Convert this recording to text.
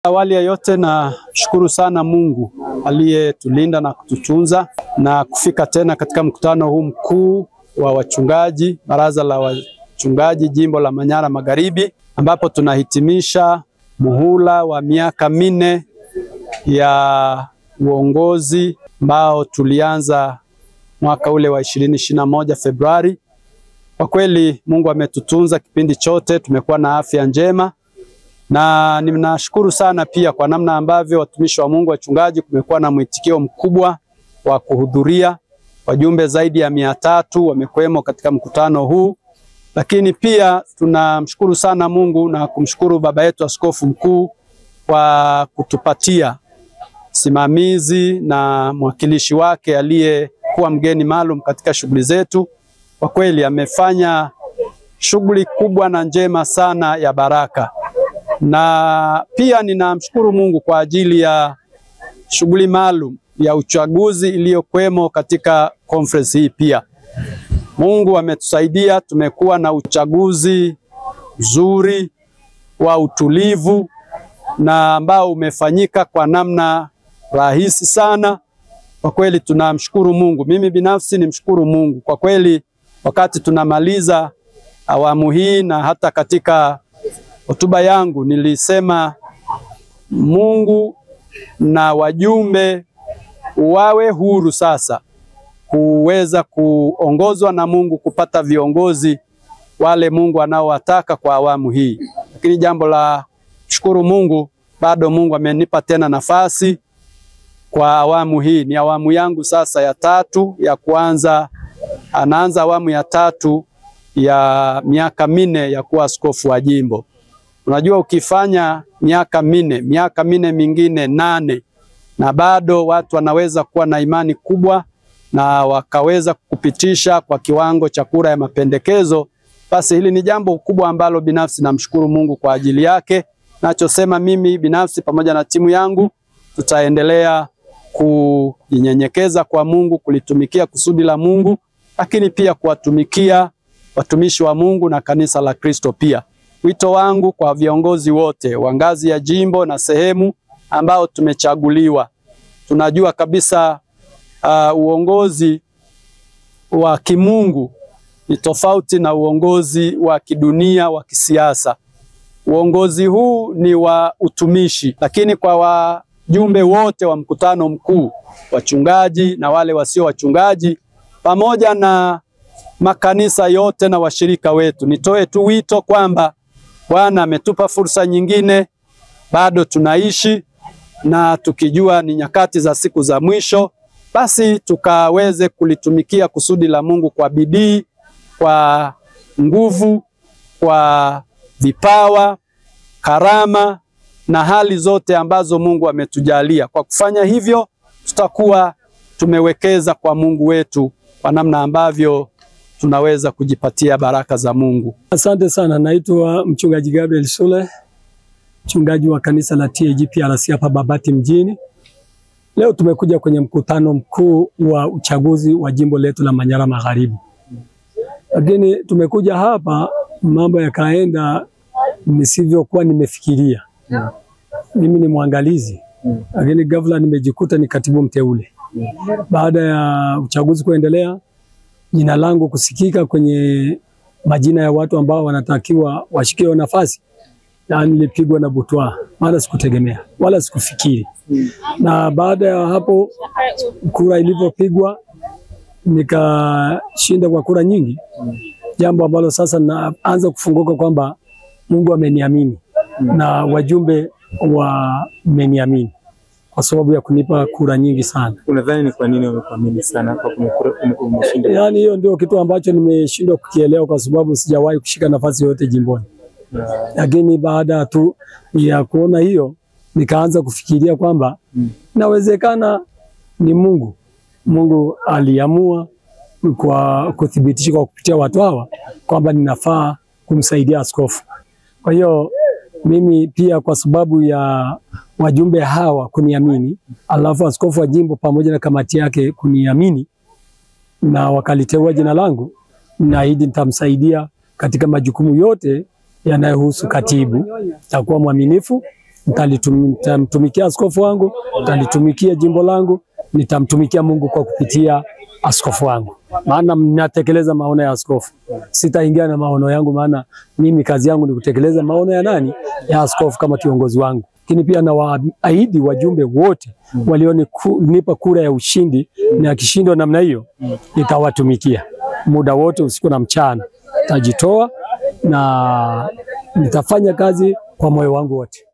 Awali ya yote na shukuru sana Mungu aliyetulinda na kututunza na kufika tena katika mkutano huu mkuu wa wachungaji, baraza la wachungaji jimbo la Manyara Magharibi, ambapo tunahitimisha muhula wa miaka 4 ya uongozi ambao tulianza mwaka ule wa 2021 Februari. Kwa kweli Mungu ametutunza kipindi chote, tumekuwa na afya njema. Na ninashukuru sana pia kwa namna ambavyo watumishi wa Mungu wachungaji kumekuwa na mwitikio mkubwa wa kuhudhuria. Wajumbe zaidi ya 300 wamekuwemo katika mkutano huu. Lakini pia tunamshukuru sana Mungu na kumshukuru baba yetu askofu mkuu kwa kutupatia simamizi na mwakilishi wake aliyekuwa mgeni maalum katika shughuli zetu. Kwa kweli amefanya shughuli kubwa na njema sana ya baraka. Na pia ninamshukuru Mungu kwa ajili ya shughuli maalum ya uchaguzi iliyokuwemo katika conference hii pia. Mungu ametusaidia, tumekuwa na uchaguzi mzuri wa utulivu na ambao umefanyika kwa namna rahisi sana. Kwa kweli tunamshukuru Mungu. Mimi binafsi nimshukuru Mungu. Kwa kweli wakati tunamaliza awamu hii na hata katika hotuba yangu nilisema Mungu na wajumbe wawe huru sasa kuweza kuongozwa na Mungu kupata viongozi wale Mungu anaowataka kwa awamu hii. Lakini jambo la shukuru Mungu, bado Mungu amenipa tena nafasi kwa awamu hii. Ni awamu yangu sasa ya 3 ya kwanza, anaanza awamu ya 3 ya miaka 4 ya kuwa askofu wa jimbo. Unajua ukifanya miaka 4, miaka 4 mingine 8 na bado watu wanaweza kuwa na imani kubwa na wakaweza kupitisha kwa kiwango cha kura ya mapendekezo, basi hili ni jambo kubwa ambalo binafsi namshukuru Mungu kwa ajili yake. Nachosema mimi binafsi pamoja na timu yangu tutaendelea kujinyenyekeza kwa Mungu, kulitumikia kusudi la Mungu, lakini pia kuwatumikia watumishi wa Mungu na kanisa la Kristo pia. Wito wangu kwa viongozi wote wa ngazi ya jimbo na sehemu ambao tumechaguliwa. Tunajua kabisa uongozi wa kimungu ni tofauti na uongozi wa kidunia wa kisiasa. Uongozi huu ni wa utumishi, lakini kwa wajumbe wote wa mkutano mkuu, wachungaji na wale wasio wachungaji, pamoja na makanisa yote na washirika wetu, nitoe tu wito kwamba Bwana ametupa fursa nyingine, bado tunaishi na tukijua ni nyakati za siku za mwisho, basi tukaweze kulitumikia kusudi la Mungu kwa bidii, kwa nguvu, kwa vipawa, karama na hali zote ambazo Mungu ametujalia. Kwa kufanya hivyo, tutakuwa tumewekeza kwa Mungu wetu kwa namna ambavyo tunaweza kujipatia baraka za Mungu. Asante sana, naitwa mchungaji Gabriel Sule, mchungaji wa kanisa la TAGPRC hapa Babati mjini. Leo tumekuja kwenye mkutano mkuu wa uchaguzi wa jimbo letu la Manyara Magharibi. Lakini tumekuja hapa mambo yakaenda nisivyokuwa nimefikiria. Mimi ni mwangalizi, lakini ghafla nimejikuta ni katibu mteule. Baada ya uchaguzi kuendelea, jina langu kusikika kwenye majina ya watu ambao wanatakiwa washikiwe nafasi, na nilipigwa na butwa, maana sikutegemea wala sikufikiri. Na baada ya hapo kura ilivyopigwa nikashinda kwa kura nyingi, jambo ambalo sasa naanza kufunguka kwamba Mungu ameniamini na wajumbe wameniamini kwa sababu ya kunipa kura nyingi sana. Unadhani ni kwa nini wamekuamini sana kwa kumshinda? Yaani hiyo ndio kitu ambacho nimeshindwa kukielewa kwa sababu sijawahi kushika nafasi yote jimboni. Lakini baada tu ya kuona hiyo nikaanza kufikiria kwamba inawezekana ni Mungu. Mungu aliamua kwa kuthibitisha kwa kupitia watu hawa kwamba ninafaa kumsaidia askofu. Kwa hiyo mimi pia kwa sababu ya wajumbe hawa kuniamini, alafu askofu wa jimbo pamoja na kamati yake kuniamini na wakaliteua jina langu, naahidi nitamsaidia katika majukumu yote yanayohusu katibu. Nitakuwa mwaminifu nitamtumikia askofu wangu, nitalitumikia jimbo langu, nitamtumikia Mungu kwa kupitia askofu wangu. Maana ninatekeleza maono ya askofu. Sitaingia na maono yangu, maana mimi kazi yangu ni kutekeleza maono ya nani? Ya askofu kama kiongozi wangu. Lakini pia nawaahidi wajumbe wote walionipa kura ya ushindi, na akishindwa namna hiyo nitawatumikia muda wote, usiku na mchana. Nitajitoa na nitafanya kazi kwa moyo wangu wote.